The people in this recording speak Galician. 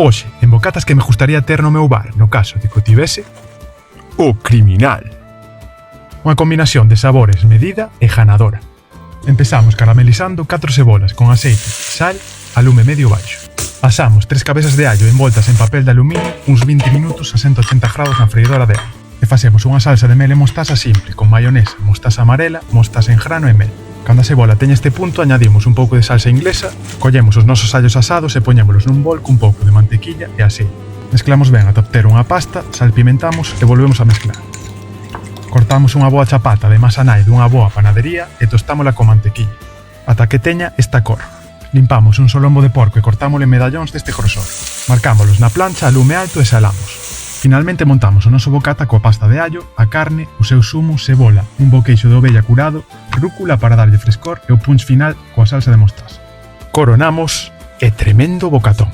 Hoxe, en bocatas que me gustaría ter no meu bar, no caso de que o tivese, o criminal. Unha combinación de sabores medida e ganadora. Empezamos caramelizando 4 cebolas con aceite, sal, a lume medio baixo. Asamos 3 cabezas de allo envoltas en papel de aluminio uns 20 minutos a 180 grados na freidora de allo. E facemos unha salsa de mel e mostaza simple, con maionesa, mostaza amarela, mostaza en grano e mel. Cando a cebola teña este punto, añadimos un pouco de salsa inglesa, collemos os nosos allos asados e poñémolos nun bol cun pouco de mantequilla e aceite. Mezclamos ben ata obter unha pasta, salpimentamos e volvemos a mezclar. Cortamos unha boa chapata de masa nai dunha boa panadería e tostámola con mantequilla, ata que teña esta cor. Limpamos un solombo de porco e cortámoslo en medallóns deste grosor. Marcámolos na plancha a lume alto e salamos. Finalmente montamos o noso bocata coa pasta de allo, a carne, o seu zumo, cebola, un bo queixo de ovella curado, rúcula para darlle frescor e o punch final coa salsa de mostaza. Coronamos e tremendo bocatón.